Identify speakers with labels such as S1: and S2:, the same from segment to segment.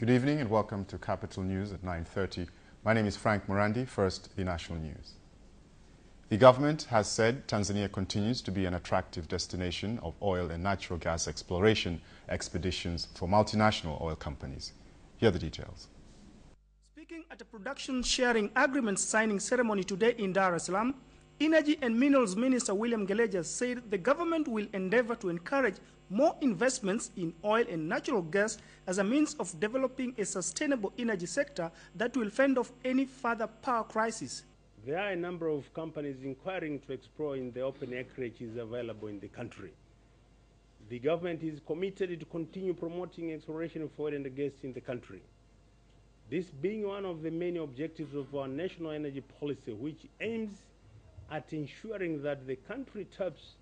S1: Good evening and welcome to Capital News at 9:30. My name is Frank Morandi. First, the national news. The government has said Tanzania continues to be an attractive destination of oil and natural gas exploration expeditions for multinational oil companies. Here are the details.
S2: Speaking at a production sharing agreement signing ceremony today in Dar es Salaam, Energy and Minerals Minister William Geleja said the government will endeavor to encourage more investments in oil and natural gas as a means of developing a sustainable energy sector that will fend off any further power crisis.
S3: There are a number of companies inquiring to explore in the open acreages available in the country. The government is committed to continue promoting exploration of oil and gas in the country. This being one of the many objectives of our national energy policy, which aims at ensuring that the country taps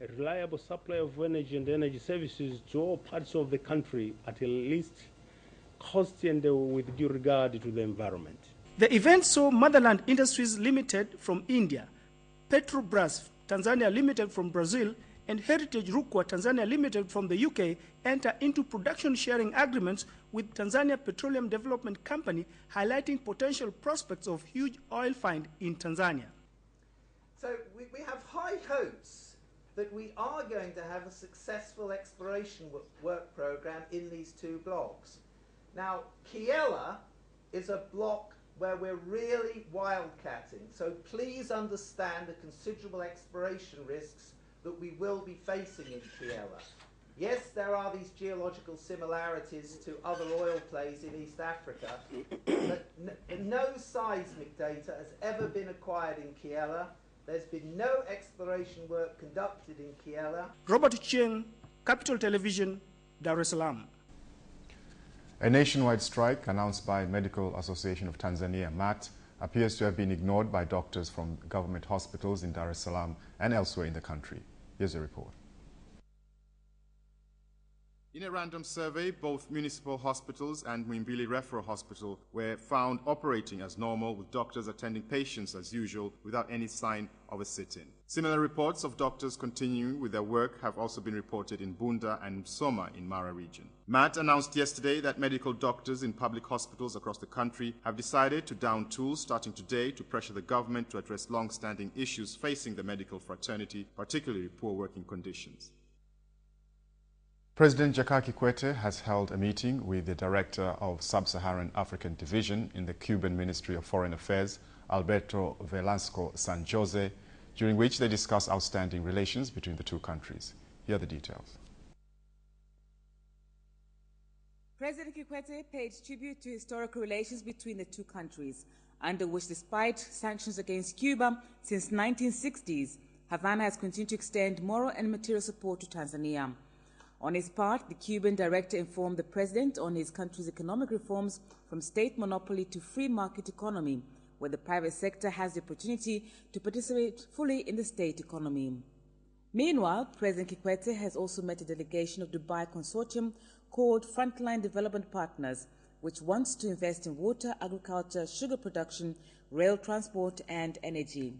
S3: a reliable supply of energy and energy services to all parts of the country at a least cost and with due regard to the environment.
S2: The event saw Motherland Industries Limited from India, Petrobras Tanzania Limited from Brazil, and Heritage Rukwa Tanzania Limited from the UK enter into production sharing agreements with Tanzania Petroleum Development Company, highlighting potential prospects of huge oil find in Tanzania.
S4: So we have high hopes that we are going to have a successful exploration work program in these two blocks. Now, Kiela is a block where we're really wildcatting, so please understand the considerable exploration risks that we will be facing in Kiela. Yes, there are these geological similarities to other oil plays in East Africa, but no seismic data has ever been acquired in Kiela. There's been no exploration work conducted in Kiela.
S2: Robert Cheng, Capital Television, Dar es Salaam.
S1: A nationwide strike announced by Medical Association of Tanzania, MAT, appears to have been ignored by doctors from government hospitals in Dar es Salaam and elsewhere in the country. Here's a report. In a random survey, both municipal hospitals and Muhimbili Referral Hospital were found operating as normal, with doctors attending patients as usual without any sign of a sit-in. Similar reports of doctors continuing with their work have also been reported in Bunda and Msoma in Mara region. MAT announced yesterday that medical doctors in public hospitals across the country have decided to down tools starting today to pressure the government to address long-standing issues facing the medical fraternity, particularly poor working conditions. President Jakaya Kikwete has held a meeting with the Director of Sub-Saharan African Division in the Cuban Ministry of Foreign Affairs, Alberto Velasco San Jose, during which they discussed outstanding relations between the two countries. Here are the details.
S5: President Kikwete paid tribute to historical relations between the two countries, under which, despite sanctions against Cuba since the 1960s, Havana has continued to extend moral and material support to Tanzania. On his part, the Cuban director informed the president on his country's economic reforms from state monopoly to free market economy, where the private sector has the opportunity to participate fully in the state economy. Meanwhile, President Kikwete has also met a delegation of Dubai consortium called Frontline Development Partners, which wants to invest in water, agriculture, sugar production, rail transport, and energy.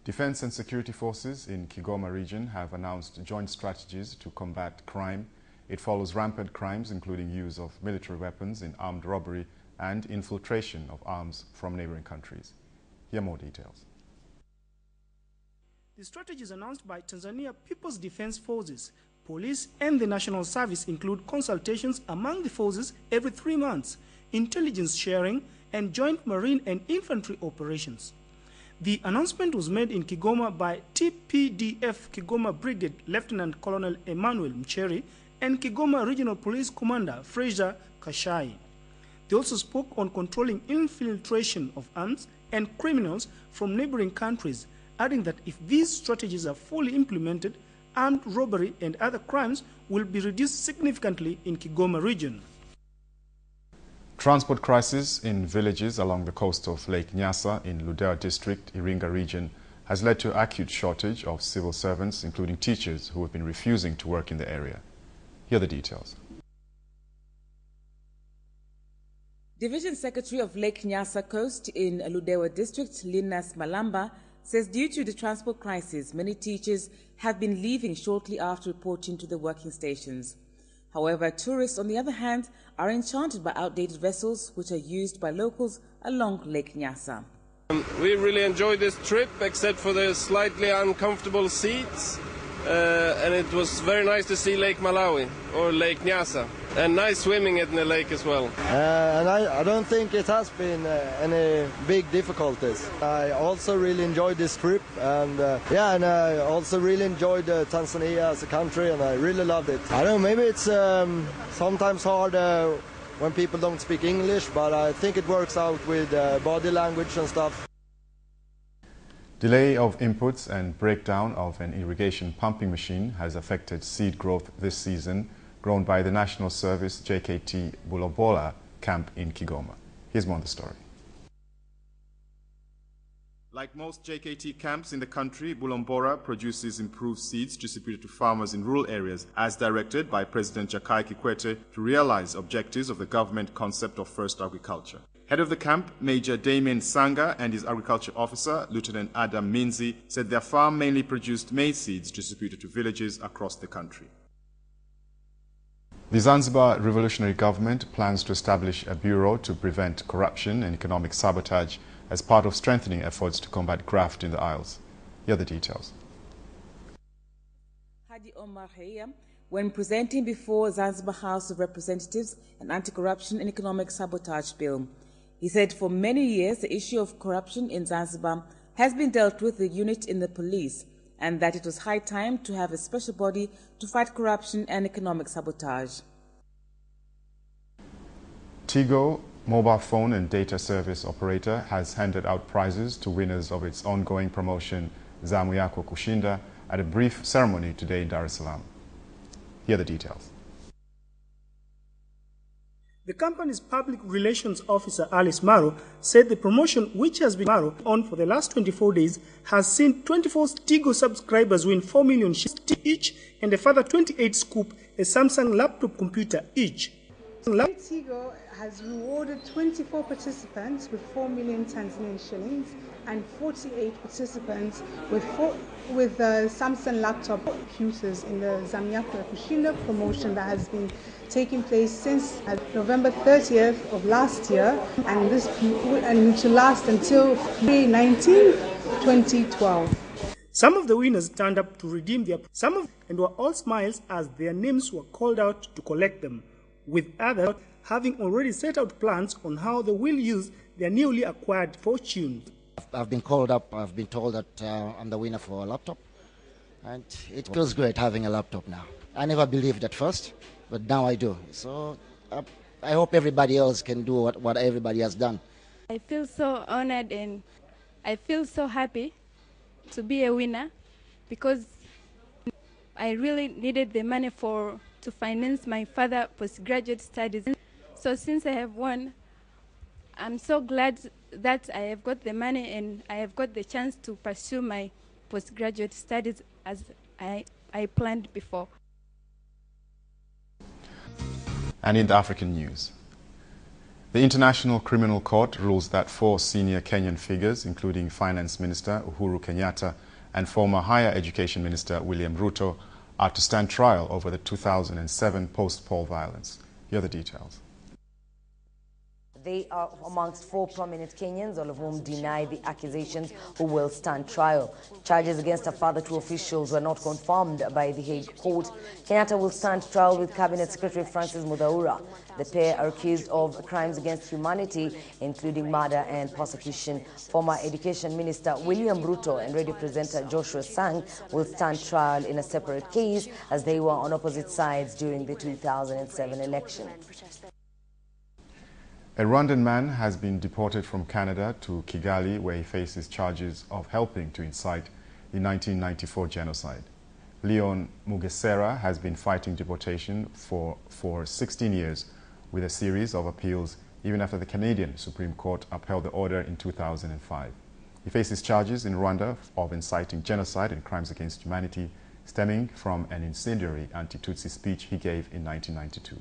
S1: Defense and security forces in Kigoma region have announced joint strategies to combat crime. It follows rampant crimes, including use of military weapons in armed robbery and infiltration of arms from neighboring countries. Here are more details.
S2: The strategies announced by Tanzania People's Defense Forces, police and the National Service include consultations among the forces every 3 months, intelligence sharing, and joint marine and infantry operations. The announcement was made in Kigoma by TPDF Kigoma Brigade Lieutenant Colonel Emmanuel Mcheri and Kigoma Regional Police Commander Fraser Kashai. They also spoke on controlling infiltration of arms and criminals from neighboring countries, adding that if these strategies are fully implemented, armed robbery and other crimes will be reduced significantly in Kigoma region.
S1: Transport crisis in villages along the coast of Lake Nyasa in Ludewa district, Iringa region, has led to acute shortage of civil servants, including teachers who have been refusing to work in the area. Here are the details.
S5: Division Secretary of Lake Nyasa Coast in Ludewa district, Linus Malamba, says due to the transport crisis, many teachers have been leaving shortly after reporting to the working stations. However, tourists, on the other hand, are enchanted by outdated vessels which are used by locals along Lake Nyasa.
S6: We really enjoyed this trip, except for the slightly uncomfortable seats. And it was very nice to see Lake Malawi, or Lake Nyasa, and nice swimming in the lake as well.
S7: And I don't think it has been any big difficulties. I also really enjoyed this trip, and and I also really enjoyed Tanzania as a country, and I really loved it. I don't know, maybe it's sometimes hard when people don't speak English, but I think it works out with body language and stuff.
S1: Delay of inputs and breakdown of an irrigation pumping machine has affected seed growth this season, grown by the National Service JKT Bulobola camp in Kigoma. Here's more on the story. Like most JKT camps in the country, Bulombora produces improved seeds distributed to farmers in rural areas as directed by President Jakaya Kikwete to realize objectives of the government concept of first agriculture. Head of the camp, Major Damien Sanga, and his agriculture officer, Lieutenant Adam Minzi, said their farm mainly produced maize seeds distributed to villages across the country. The Zanzibar Revolutionary Government plans to establish a bureau to prevent corruption and economic sabotage as part of strengthening efforts to combat graft in the Isles. Here are the details.
S5: Hadi Omar Heya, when presenting before Zanzibar House of Representatives an anti-corruption and economic sabotage bill, he said for many years the issue of corruption in Zanzibar has been dealt with the unit in the police, and that it was high time to have a special body to fight corruption and economic sabotage.
S1: Tigo, mobile phone and data service operator, has handed out prizes to winners of its ongoing promotion Zamu Yako Kushinda at a brief ceremony today in Dar es Salaam. Here are the details.
S2: The company's public relations officer, Alice Maro, said the promotion, which has been on for the last 24 days, has seen 24 Tigo subscribers win 4 million shares each and a further 28 scoop a Samsung laptop computer each.
S8: Tigo has rewarded 24 participants with 4 million Tanzanian shillings and 48 participants with Samsung laptop computers in the Zamu Yako Kushinda promotion that has been taking place since November 30th of last year, and to last until May 19, 2012.
S2: Some of the winners turned up to redeem their and were all smiles as their names were called out to collect them, with others having already set out plans on how they will use their newly acquired fortune.
S9: I've been called up, I've been told that I'm the winner for a laptop, and it feels great having a laptop now. I never believed at first, but now I do. So I hope everybody else can do what everybody has done.
S10: I feel so honored and I feel so happy to be a winner because I really needed the money to finance my further postgraduate studies. So since I have won, I'm so glad that I have got the money and I have got the chance to pursue my postgraduate studies as I planned before.
S1: And in the African news, the International Criminal Court rules that 4 senior Kenyan figures, including Finance Minister Uhuru Kenyatta and former Higher Education Minister William Ruto, are to stand trial over the 2007 post-poll violence. Here are the details.
S11: They are amongst 4 prominent Kenyans, all of whom deny the accusations, who will stand trial. Charges against a further 2 officials were not confirmed by the Hague Court. Kenyatta will stand trial with Cabinet Secretary Francis Mudhaura. The pair are accused of crimes against humanity, including murder and persecution. Former Education Minister William Ruto and radio presenter Joshua Sang will stand trial in a separate case as they were on opposite sides during the 2007 election.
S1: A Rwandan man has been deported from Canada to Kigali, where he faces charges of helping to incite the 1994 genocide. Leon Mugesera has been fighting deportation for 16 years, with a series of appeals even after the Canadian Supreme Court upheld the order in 2005. He faces charges in Rwanda of inciting genocide and crimes against humanity, stemming from an incendiary anti-Tutsi speech he gave in 1992.